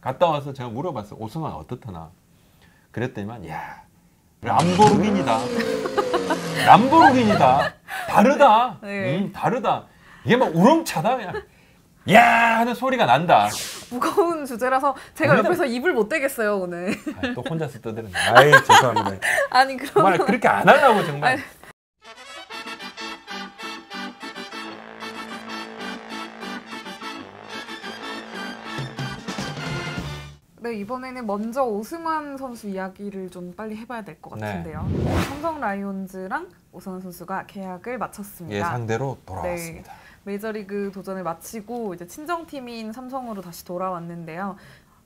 갔다 와서 제가 물어봤어. 오승환 어떻더나. 그랬더니만 야 람보르기니다. 람보르기니다. 다르다. 네. 다르다. 이게 막 우렁차다 그냥. 야 하는 소리가 난다. 무거운 주제라서 제가 옆에서 입을 못 대겠어요 오늘. 또 혼자서 떠드는. 아이 죄송합니다. 아니 정말 그러면 그렇게 안 하려고 정말. 아니, 네, 이번에는 먼저 오승환 선수 이야기를 좀 빨리 해봐야 될 것 같은데요. 삼성 라이온즈랑 오승환 선수가 계약을 마쳤습니다. 예상대로 돌아왔습니다. 네, 메이저리그 도전을 마치고 이제 친정팀인 삼성으로 다시 돌아왔는데요.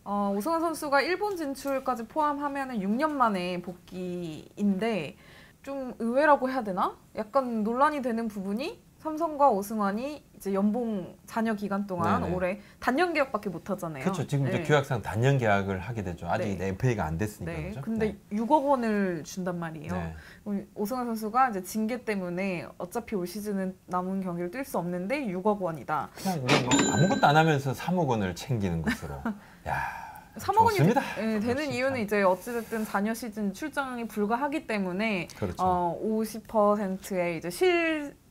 오승환 선수가 일본 진출까지 포함하면 6년 만에 복귀인데 좀 의외라고 해야 되나? 약간 논란이 되는 부분이 삼성과 오승환이 이제 연봉 잔여 기간 동안 네네. 올해 단년 계약밖에 못 하잖아요. 그렇죠. 지금 이제 네. 규약상 단년 계약을 하게 되죠. 아직 네. FA가 안 됐으니까. 네. 그렇죠? 근데 6억 원을 준단 말이에요. 네. 그럼 오승환 선수가 이제 징계 때문에 어차피 올 시즌은 남은 경기를 뛸 수 없는데 6억 원이다. 그냥 뭐 아무것도 안 하면서 3억 원을 챙기는 것으로. 야, 3억 원이 좋습니다. 되는 좋습니다. 이유는 이제 어찌됐든 잔여 시즌 출장이 불가하기 때문에 그렇죠. 50%의 이제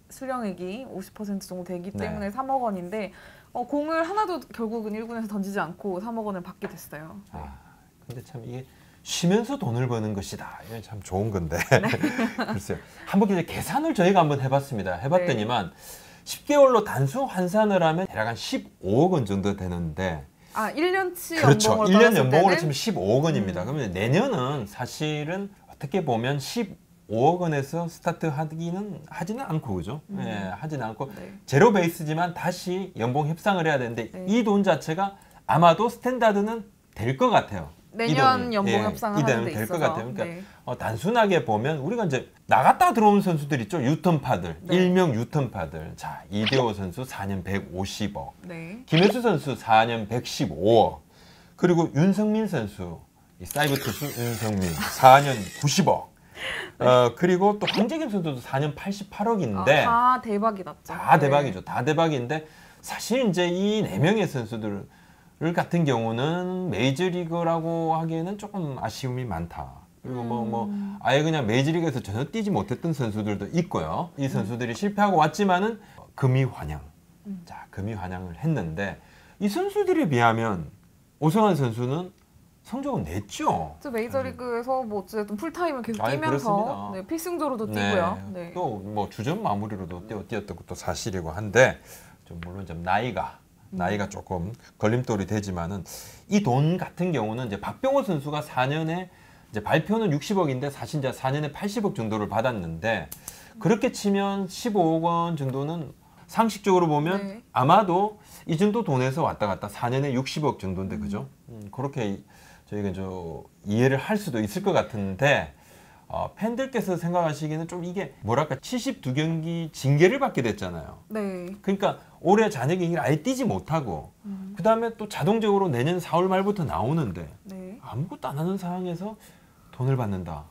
수령액이 50% 정도 되기 네. 때문에 3억 원인데 공을 하나도 결국은 1군에서 던지지 않고 3억 원을 받게 됐어요. 근데 참 이게 쉬면서 돈을 버는 것이다. 이게 참 좋은 건데. 네. 글쎄요. 한번 이제 계산을 저희가 한번 해봤습니다. 해봤더니만 10개월로 단수 환산을 하면 대략 한 15억 원 정도 되는데 1년치 그렇죠. 연봉으로 1년 따졌을 연봉으로 때는 치면 15억 원입니다. 그러면 내년은 사실은 어떻게 보면 15억 원에서 스타트하기는 하지는 않고 그죠? 네, 하지는 않고 네. 제로 베이스지만 다시 연봉 협상을 해야 되는데 네. 이 돈 자체가 아마도 스탠다드는 될 것 같아요. 내년 연봉 협상을 이 하는 돈은 데 될 것 있어서. 같아요. 그러니까 네. 단순하게 보면 우리가 이제 나갔다 들어온 선수들 있죠. 유턴파들, 네. 일명 유턴파들. 자, 이대호 선수 4년 150억. 네. 김혜수 선수 4년 115억. 그리고 윤성민 선수, 이 사이버 투수 윤성민 4년 90억. 그리고 또 황재균 선수도 4년 88억인데 다 대박이 났죠. 다 네. 대박이죠. 다 대박인데 사실 이제 이 4명의 선수들 같은 경우는 메이저리그라고 하기에는 조금 아쉬움이 많다. 그리고 뭐 아예 그냥 메이저리그에서 전혀 뛰지 못했던 선수들도 있고요. 이 선수들이 실패하고 왔지만은 금이 환영. 자, 금이 환영을 했는데 이 선수들에 비하면 오승환 선수는 성적은 냈죠. 메이저리그에서 뭐 어쨌든 풀타임을 계속 아니, 뛰면서 그렇습니다. 필승조로도 뛰고요. 네. 네. 또 뭐 주전 마무리로도 뛰었던 것도 사실이고 한데 좀 물론 좀 나이가 조금 걸림돌이 되지만은 이 돈 같은 경우는 이제 박병호 선수가 4년에 이제 발표는 60억인데 사실 이제 4년에 80억 정도를 받았는데 그렇게 치면 15억 원 정도는 상식적으로 보면 네. 아마도 이 정도 돈에서 왔다 갔다 4년에 60억 정도인데 그죠? 그렇게 저희가 이해를 할 수도 있을 것 같은데 팬들께서 생각하시기에는 좀 이게 뭐랄까 72경기 징계를 받게 됐잖아요. 네. 그러니까 올해 잔여 경기를 아예 뛰지 못하고 그 다음에 또 자동적으로 내년 4월 말부터 나오는데 네. 아무것도 안 하는 상황에서 돈을 받는다.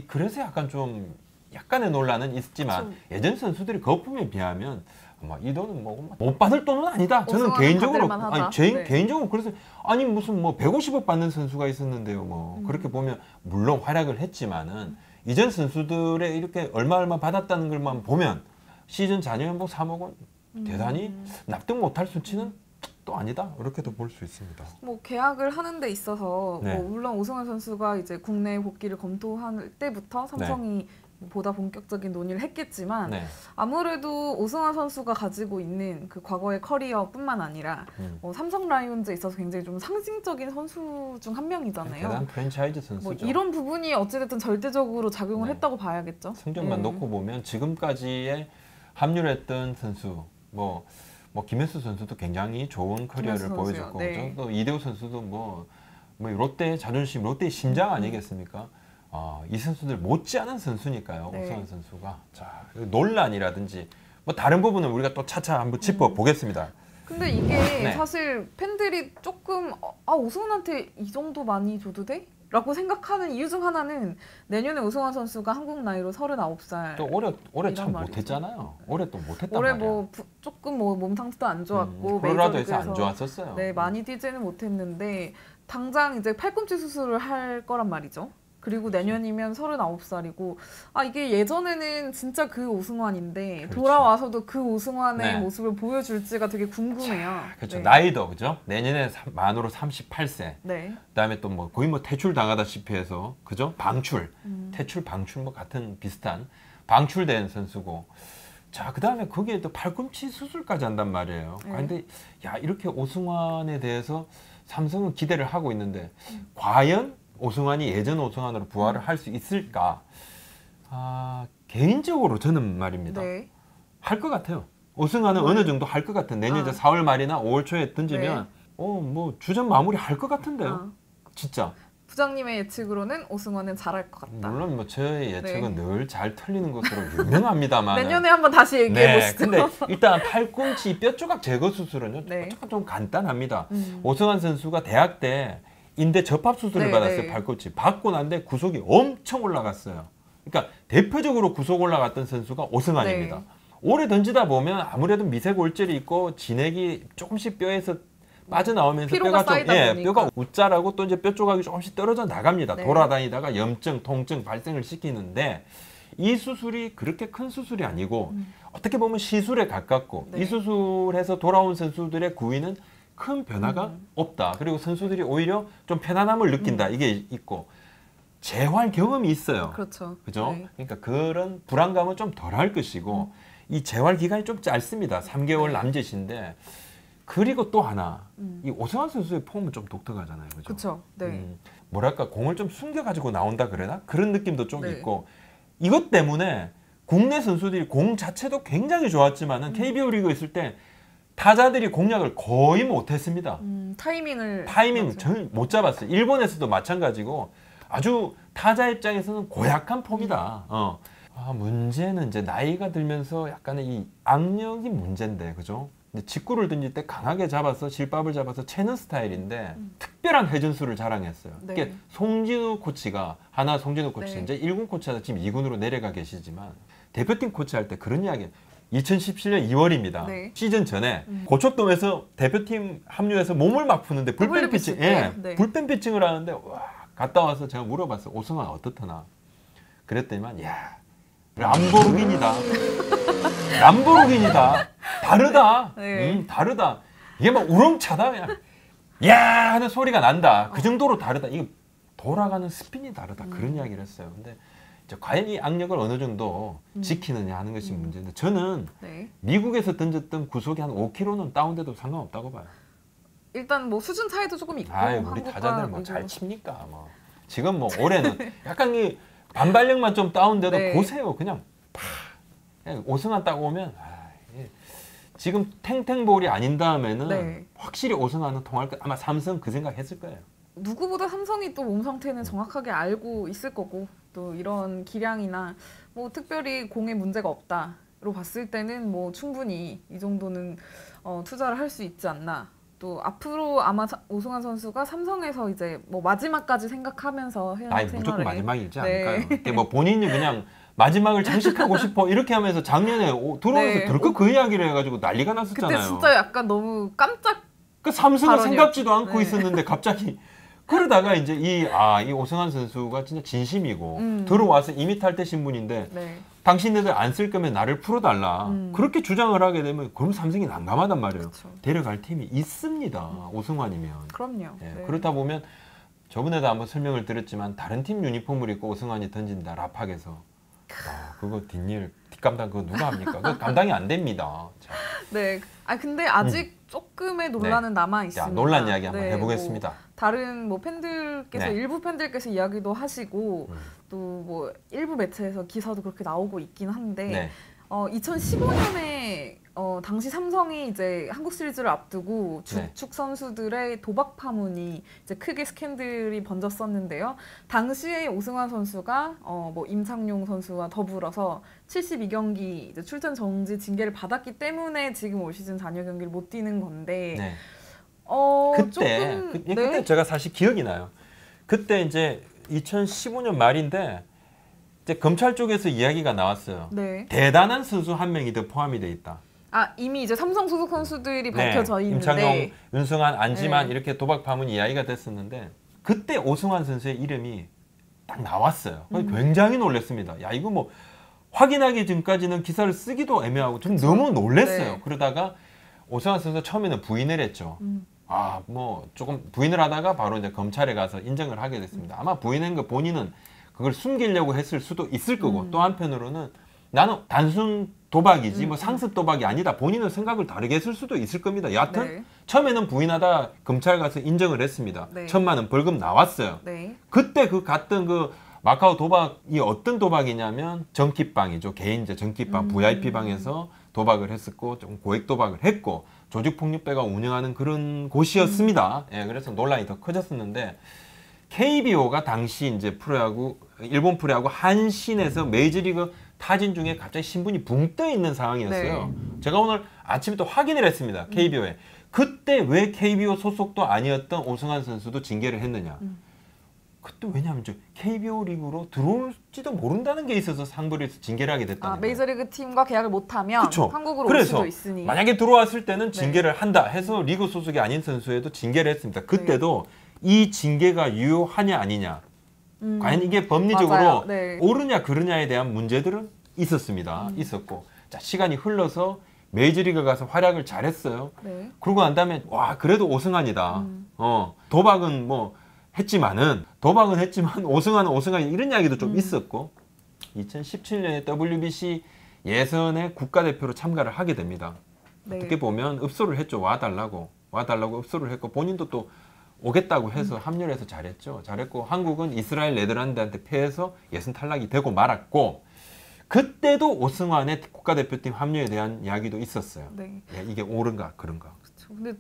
그래서 약간 좀 약간의 논란은 있지만 그쵸. 예전 선수들이 거품에 비하면 이 돈은 뭐 못 받을 돈은 아니다. 저는 오승환은 개인적으로 받을만하다. 네. 개인적으로 그래서 아니 무슨 뭐 150억 받는 선수가 있었는데요. 뭐 그렇게 보면 물론 활약을 했지만은 이전 선수들의 이렇게 얼마 받았다는 것만 보면 시즌 잔여 연봉 3억 원 대단히 납득 못할 수치는 또 아니다. 이렇게도 볼 수 있습니다. 뭐 계약을 하는 데 있어서 네. 뭐 물론 오승환 선수가 이제 국내 복귀를 검토할 때부터 삼성이 보다 본격적인 논의를 했겠지만 네. 아무래도 오승환 선수가 가지고 있는 그 과거의 커리어뿐만 아니라 삼성 라이온즈에 있어서 굉장히 좀 상징적인 선수 중 한 명이잖아요. 대단한 프랜차이즈 선수죠. 뭐 이런 부분이 어찌됐든 절대적으로 작용을 네. 했다고 봐야겠죠. 성적만 놓고 보면 지금까지의 합류했던 선수 뭐 김혜수 선수도 굉장히 좋은 커리어를 김혜수 보여줬고 선수요. 네. 또 이대호 선수도 뭐 롯데의 자존심, 롯데의 심장 아니겠습니까? 이 선수들 못지않은 선수니까요. 네. 오승환 선수가 자 논란이라든지 뭐 다른 부분은 우리가 또 차차 한번 짚어 보겠습니다. 근데 이게 네. 사실 팬들이 조금 오승환한테 이 정도 많이 줘도 돼? 라고 생각하는 이유 중 하나는 내년에 오승환 선수가 한국 나이로 39살. 또 올해 참 말이죠. 못했잖아요. 올해 또 못했단 올해 말이야. 뭐 조금 뭐 몸 상태도 안 좋았고 콜로라도에서 안 메이저리그에서 좋았었어요. 네, 많이 뛰지는 못했는데 당장 이제 팔꿈치 수술을 할 거란 말이죠. 그리고 내년이면 39살이고 이게 예전에는 진짜 그 오승환인데 그렇죠. 돌아와서도 그 오승환의 네. 모습을 보여줄지가 되게 궁금해요. 그렇죠. 네. 나이도 그죠? 내년에 만으로 38세. 네. 그다음에 또 뭐 거의 뭐 퇴출 당하다시피 해서 그죠? 방출, 퇴출, 방출 뭐 같은 비슷한 방출된 선수고. 자, 그다음에 거기에 또 팔꿈치 수술까지 한단 말이에요. 네. 근데 야, 이렇게 오승환에 대해서 삼성은 기대를 하고 있는데 과연 오승환이 예전 오승환으로 부활을 할 수 있을까? 개인적으로 저는 말입니다. 네. 할 것 같아요. 오승환은 어느 정도 할 것 같은 내년 이제 4월 말이나 5월 초에 던지면 뭐 주전 마무리 할 것 같은데요. 진짜. 부장님의 예측으로는 오승환은 잘할 것 같다. 물론 뭐 저의 예측은 늘 잘 틀리는 것으로 유명합니다만. 내년에 한번 다시 얘기해 보시죠. 근데 일단 팔꿈치 뼈 조각 제거 수술은요. 네. 좀 간단합니다. 오승환 선수가 대학 때 인대 접합 수술을 받았어요. 팔꿈치. 받고 난데 구속이 엄청 올라갔어요. 그러니까 대표적으로 구속 올라갔던 선수가 오승환입니다. 네. 오래 던지다 보면 아무래도 미세골절이 있고 진액이 조금씩 뼈에서 빠져나오면서 피로가 쌓이다 보니까. 뼈가 웃자라고 또 이제 뼈 조각이 조금씩 떨어져 나갑니다. 네. 돌아다니다가 염증, 통증 발생을 시키는데 이 수술이 그렇게 큰 수술이 아니고 어떻게 보면 시술에 가깝고 네. 이 수술해서 돌아온 선수들의 구위는 큰 변화가 없다. 그리고 선수들이 오히려 좀 편안함을 느낀다. 이게 있고 재활 경험이 있어요. 그렇죠. 그죠? 네. 그러니까 그런 불안감은 좀 덜할 것이고 이 재활 기간이 좀 짧습니다. 3개월 남짓인데 그리고 또 하나 이 오승환 선수의 폼은 좀 독특하잖아요. 그죠? 그렇죠. 네. 뭐랄까 공을 좀 숨겨가지고 나온다 그래나? 그런 느낌도 좀 네. 있고 이것 때문에 국내 선수들이 공 자체도 굉장히 좋았지만은 KBO 리그 있을 때 타자들이 공략을 거의 못했습니다. 타이밍 타이밍 전혀 못 잡았어요. 일본에서도 마찬가지고 아주 타자 입장에서는 고약한 폼이다. 문제는 이제 나이가 들면서 약간의 이 악력이 문제인데, 그죠? 근데 직구를 던질 때 강하게 잡아서 실밥을 잡아서 채는 스타일인데 특별한 회전수를 자랑했어요. 네. 이게 송진우 코치가 하나 송진우 코치 네. 이제 1군 코치하다 지금 2군으로 내려가 계시지만 대표팀 코치할 때 그런 이야기. 2017년 2월입니다. 네. 시즌 전에 고척돔에서 대표팀 합류해서 몸을 막 푸는데 불펜 피칭, 불펜 피칭을 하는데 와, 갔다 와서 제가 물어봤어요. 오승환 어떻더나? 그랬더니만 야, 람보르기니다. 람보르기니다. 다르다. 네. 다르다. 이게 막 우렁차다 그냥. 야 하는 소리가 난다. 그 정도로 다르다. 이게 돌아가는 스핀이 다르다. 그런 이야기를 했어요. 근데 이제 과연 이 악력을 어느 정도 지키느냐 하는 것이 문제인데 저는 미국에서 던졌던 구속이 한 5km는 다운돼도 상관없다고 봐요. 일단 뭐 수준 차이도 조금 있고 우리 타자들 뭐 잘 칩니까? 뭐 지금 뭐 올해는 약간 이 반발력만 좀 다운돼도 보세요. 그냥 팍 오승환 딱 오면 지금 탱탱볼이 아닌 다음에는 확실히 오승환은 통할 거 아마 삼성 그 생각 했을 거예요. 누구보다 삼성이 또 몸 상태는 정확하게 알고 있을 거고 또 이런 기량이나 뭐 특별히 공에 문제가 없다로 봤을 때는 뭐 충분히 이 정도는 투자를 할 수 있지 않나. 또 앞으로 아마 오승환 선수가 삼성에서 이제 뭐 마지막까지 생각하면서 해야 할 생활을 무조건 마지막이지 않을까요? 이게 뭐 본인이 그냥 마지막을 장식하고 싶어 이렇게 하면서 작년에 들어오면서 덜컥 그 이야기를 해가지고 난리가 났었잖아요. 그때 진짜 약간 너무 깜짝 그 삼성은 발언이었죠. 생각지도 않고 있었는데 갑자기 그러다가 이제 이 오승환 선수가 진짜 진심이고 들어와서 이미 탈퇴 신분인데 당신네들 안 쓸 거면 나를 풀어달라. 그렇게 주장을 하게 되면 그럼 삼성이 난감하단 말이에요. 그쵸. 데려갈 팀이 있습니다. 오승환이면. 그럼요. 그렇다 보면 저번에도 한번 설명을 드렸지만 다른 팀 유니폼을 입고 오승환이 던진다. 라팍에서. 그거 뒷감당 그거 누가 합니까? 그거 감당이 안 됩니다. 자. 네. 근데 아직 조금의 논란은 남아 있습니다. 논란 이야기 한번 해보겠습니다. 뭐 다른 뭐 팬들께서 일부 팬들께서 이야기도 하시고 또 뭐 일부 매체에서 기사도 그렇게 나오고 있긴 한데 2015년에 당시 삼성이 이제 한국 시리즈를 앞두고 주축 선수들의 도박 파문이 이제 크게 스캔들이 번졌었는데요. 당시에 오승환 선수가 뭐 임창용 선수와 더불어서 72경기 이제 출전 정지 징계를 받았기 때문에 지금 올 시즌 잔여 경기를 못 뛰는 건데 그때 제가 사실 기억이 나요. 그때 이제 2015년 말인데 이제 검찰 쪽에서 이야기가 나왔어요. 네. 대단한 선수 한 명이 더 포함이 돼 있다. 아 이미 이제 삼성 소속 선수들이 밝혀져 네, 있는데 임창용, 윤승환, 안지만 네. 이렇게 도박 파문 이야기가 됐었는데 그때 오승환 선수의 이름이 딱 나왔어요. 굉장히 놀랐습니다. 야 이거 뭐 확인하기 전까지는 기사를 쓰기도 애매하고 좀 너무 놀랐어요. 네. 그러다가 오승환 선수가 처음에는 부인을 했죠. 아, 뭐 조금 부인을 하다가 바로 이제 검찰에 가서 인정을 하게 됐습니다. 아마 부인한 거 본인은 그걸 숨기려고 했을 수도 있을 거고 또 한편으로는 나는 단순 도박이지 뭐 상습 도박이 아니다. 본인은 생각을 다르게 했을 수도 있을 겁니다. 여하튼 네. 처음에는 부인하다 검찰 가서 인정을 했습니다. 네. 1,000만 원 벌금 나왔어요. 네. 그때 그 갔던 그 마카오 도박이 어떤 도박이냐면 전기방이죠. 개인 이제 전기방 VIP 방에서 도박을 했었고 좀 고액 도박을 했고 조직폭력배가 운영하는 그런 곳이었습니다. 예, 그래서 논란이 더 커졌었는데 KBO가 당시 이제 프로야구 일본 프로야구 한신에서 메이저리그 타진 중에 갑자기 신분이 붕 떠 있는 상황이었어요. 제가 오늘 아침에 또 확인을 했습니다. KBO에. 그때 왜 KBO 소속도 아니었던 오승환 선수도 징계를 했느냐. 그때 왜냐하면 KBO 리그로 들어올지도 모른다는 게 있어서 상부에서 징계를 하게 됐다는 거예요. 메이저리그 팀과 계약을 못하면 그쵸. 한국으로 올 그래서 수도 있으니 만약에 들어왔을 때는 징계를 한다 해서 리그 소속이 아닌 선수에도 징계를 했습니다. 그때도 이 징계가 유효하냐 아니냐 과연 이게 법리적으로 네. 옳으냐 그르냐에 대한 문제들은 있었습니다. 있었고 자 시간이 흘러서 메이저리그 가서 활약을 잘했어요. 네. 그러고 난 다음에 와 그래도 오승환이다. 도박은 뭐 했지만 오승환은 이런 이야기도 좀 있었고 2017년에 WBC 예선에 국가대표로 참가를 하게 됩니다. 네. 어떻게 보면 읍소를 했죠. 와달라고 읍소를 했고 본인도 또 오겠다고 해서 합류를 해서 잘했고 한국은 이스라엘 네덜란드한테 패해서 예선 탈락이 되고 말았고 그때도 오승환의 국가대표팀 합류에 대한 이야기도 있었어요. 네. 예, 이게 옳은가 그런가. 그렇죠. 근데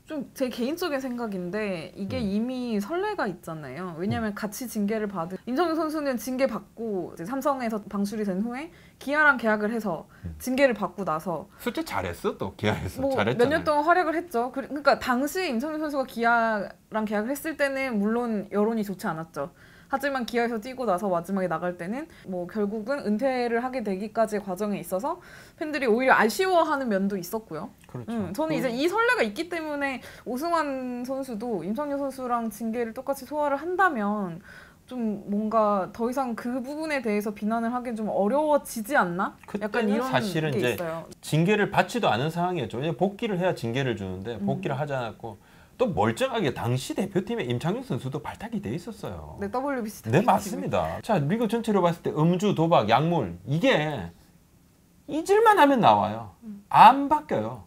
좀 제 개인적인 생각인데 이게 이미 선례가 있잖아요. 왜냐하면 같이 징계를 받은 임성용 선수는 징계 받고 이제 삼성에서 방출이 된 후에 기아랑 계약을 해서 징계를 받고 나서 실제 잘했어 또 기아에서 뭐 잘했잖아요. 몇 년 동안 활약을 했죠. 그러니까 당시 임성용 선수가 기아랑 계약을 했을 때는 물론 여론이 좋지 않았죠. 하지만 기아에서 뛰고 나서 마지막에 나갈 때는 뭐 결국은 은퇴를 하게 되기까지의 과정에 있어서 팬들이 오히려 아쉬워하는 면도 있었고요. 그렇죠. 저는 이제 이 선례가 있기 때문에 오승환 선수도 임성용 선수랑 징계를 똑같이 소화를 한다면 좀 뭔가 더 이상 그 부분에 대해서 비난을 하기엔 좀 어려워지지 않나? 약간 그때는 이런 사실은 게 이제 있어요. 징계를 받지도 않은 상황이었죠. 왜냐면 복귀를 해야 징계를 주는데 복귀를 하지 않았고 또 멀쩡하게 당시 대표팀의 임창용 선수도 발탁이 돼 있었어요. 네, WBC 네, 맞습니다. 자, 리그 전체로 봤을 때 음주, 도박, 약물 이게 잊을만 하면 나와요. 안 바뀌어요.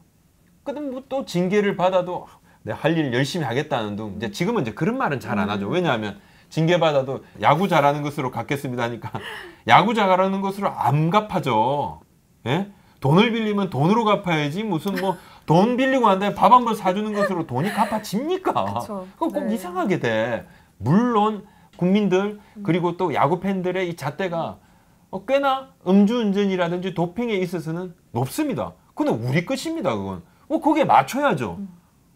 그럼 뭐 또 징계를 받아도 내가 할 일 열심히 하겠다는 둥. 이제 지금은 이제 그런 말은 잘 안 하죠. 왜냐하면 징계 받아도 야구 잘하는 것으로 갚겠습니다 하니까 야구 잘하는 것으로 안 갚아줘. 예? 돈을 빌리면 돈으로 갚아야지 무슨 뭐 돈 빌리고 난 다음에 밥 한 번 사주는 것으로 돈이 갚아집니까? 그쵸. 그거 꼭 네. 이상하게 돼. 물론 국민들 그리고 또 야구 팬들의 이 잣대가 꽤나 음주운전이라든지 도핑에 있어서는 높습니다. 근데 우리 것입니다. 그건. 거기에 맞춰야죠.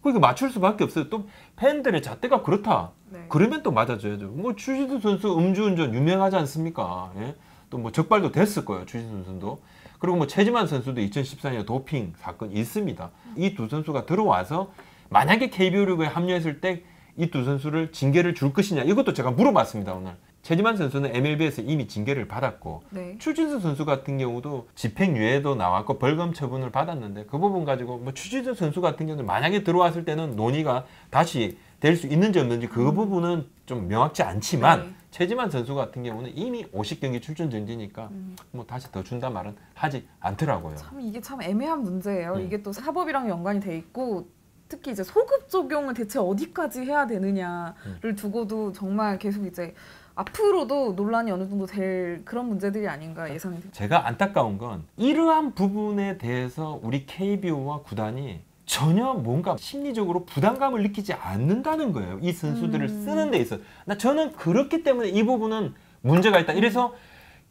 그러니까 맞출 수밖에 없어요. 또 팬들의 잣대가 그렇다. 네. 그러면 또 맞아줘야죠. 뭐 추신수 선수 음주운전 유명하지 않습니까? 예? 또 뭐 적발도 됐을 거예요. 추신수 선수도. 그리고 뭐 최지만 선수도 2014년 도핑 사건 있습니다. 이 두 선수가 들어와서 만약에 KBO 리그에 합류했을 때 이 두 선수를 징계를 줄 것이냐 이것도 제가 물어봤습니다. 오늘. 최지만 선수는 MLB에서 이미 징계를 받았고 네. 추진수 선수 같은 경우도 집행유예도 나왔고 벌금 처분을 받았는데 그 부분 가지고 뭐 추진수 선수 같은 경우는 만약에 들어왔을 때는 논의가 다시 될 수 있는지 없는지 그 부분은 좀 명확치 않지만 네. 최지만 선수 같은 경우는 이미 50경기 출전 정지니까 뭐 다시 더 준다 말은 하지 않더라고요. 참 이게 참 애매한 문제예요. 이게 또 사법이랑 연관이 돼 있고 특히 이제 소급 적용을 대체 어디까지 해야 되느냐를 두고도 정말 계속 이제 앞으로도 논란이 어느 정도 될 그런 문제들이 아닌가 예상이 됩니다. 제가 안타까운 건 이러한 부분에 대해서 우리 KBO와 구단이 전혀 뭔가 심리적으로 부담감을 느끼지 않는다는 거예요. 이 선수들을 쓰는 데 있어서. 저는 그렇기 때문에 이 부분은 문제가 있다. 이래서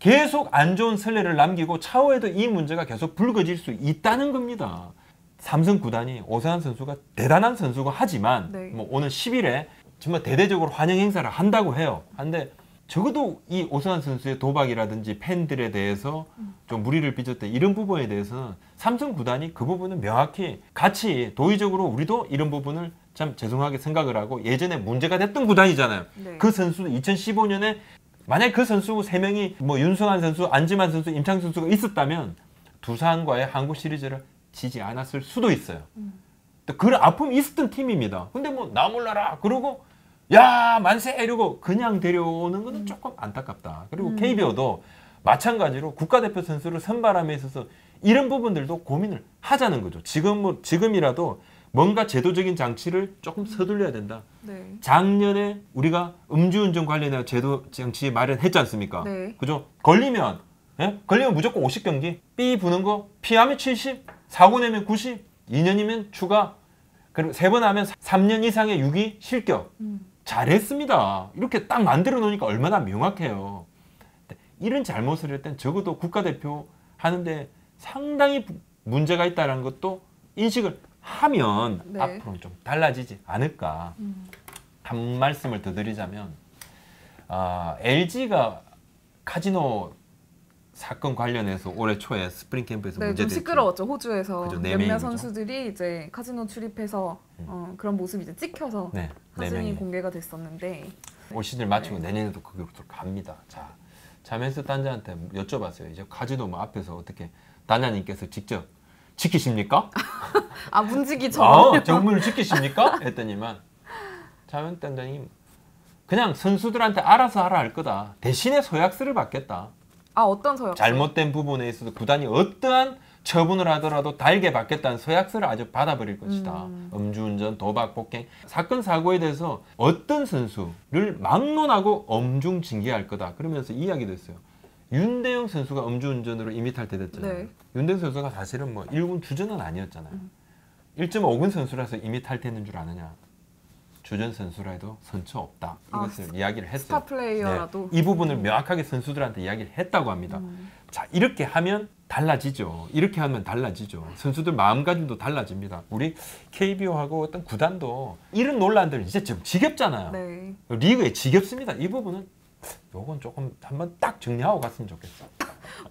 계속 안 좋은 선례를 남기고 차후에도 이 문제가 계속 불거질 수 있다는 겁니다. 삼성 구단이 오승환 선수가 대단한 선수가 하지만 네. 뭐 오늘 10일에 정말 대대적으로 환영 행사를 한다고 해요. 한데 적어도 이 오승환 선수의 도박이라든지 팬들에 대해서 좀 무리를 빚었다 이런 부분에 대해서는 삼성 구단이 그 부분은 명확히 같이 도의적으로 우리도 이런 부분을 참 죄송하게 생각을 하고 예전에 문제가 됐던 구단이잖아요. 네. 그 선수도 2015년에 만약 그 선수 3명이 뭐 윤승환 선수, 안지만 선수, 임창 선수가 있었다면 두산과의 한국 시리즈를 지지 않았을 수도 있어요. 그런 아픔이 있었던 팀입니다. 근데 뭐 나 몰라라 그러고 야 만세 이러고 그냥 데려오는 것은 조금 안타깝다. 그리고 KBO도 마찬가지로 국가대표 선수를 선발함에 있어서 이런 부분들도 고민을 하자는 거죠. 지금이라도 뭔가 제도적인 장치를 조금 서둘러야 된다. 네. 작년에 우리가 음주운전 관련해 제도 장치 마련했지 않습니까? 네. 그죠? 걸리면 무조건 50경기, 삐 부는 거, 피하면 70, 사고 내면 90, 2년이면 추가, 그리고 3번 하면 3년 이상의 유기 실격. 잘했습니다. 이렇게 딱 만들어 놓으니까 얼마나 명확해요. 이런 잘못을 할 땐 적어도 국가대표 하는데 상당히 문제가 있다는 것도 인식을 하면 네. 앞으로는 좀 달라지지 않을까. 한 말씀을 더 드리자면 LG가 카지노 사건 관련해서 올해 초에 스프링 캠프에서 네, 좀 문제됐죠. 시끄러웠죠. 호주에서 그죠, 네 몇몇 명이죠. 선수들이 이제 카지노 출입해서 그런 모습이 이제 찍혀서 네, 네 사진이 명이. 공개가 됐었는데 올 시즌 마치고 네. 내년에도 그게 갑니다. 자, 자면서 단장한테 여쭤봤어요. 이제 카지노 뭐 앞에서 어떻게 단장님께서 직접 지키십니까? 아 문지기 전 정문을 지키십니까? 했더니만 자면 단장님 그냥 선수들한테 알아서 하라 할 거다. 대신에 소약서를 받겠다. 아 어떤 서약? 잘못된 부분에 있어서 구단이 어떠한 처분을 하더라도 달게 받겠다는 서약서를 아주 받아버릴 것이다. 음주운전, 도박, 폭행, 사건 사고에 대해서 어떤 선수를 막론하고 엄중 징계할 거다. 그러면서 이야기도 했어요. 윤대영 선수가 음주운전으로 임의 탈퇴됐잖아요. 네. 윤대영 선수가 사실은 뭐 1군 주전은 아니었잖아요. 1.5군 선수라서 임의 탈퇴했는 줄 아느냐. 주전 선수라 해도 선처 없다. 이것을 이야기를 했어요. 스타 플레이어라도 네, 이 부분을 명확하게 선수들한테 이야기를 했다고 합니다. 자, 이렇게 하면 달라지죠. 이렇게 하면 달라지죠. 선수들 마음가짐도 달라집니다. 우리 KBO하고 어떤 구단도 이런 논란들 이제 좀 지겹잖아요. 네. 리그에 지겹습니다. 이 부분은 요건 조금 한번 딱 정리하고 갔으면 좋겠어.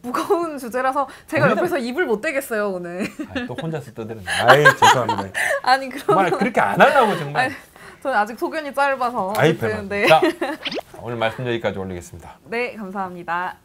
무거운 주제라서 제가 아니다. 옆에서 입을 못 대겠어요 오늘. 또 혼자서 떠드는. 아이 죄송합니다. 아니 정말 그러면 그렇게 안 하려고 정말. 저는 아직 소견이 짧아서 아이 어쨌든, 네. 자, 오늘 말씀 여기까지 올리겠습니다. 네 감사합니다.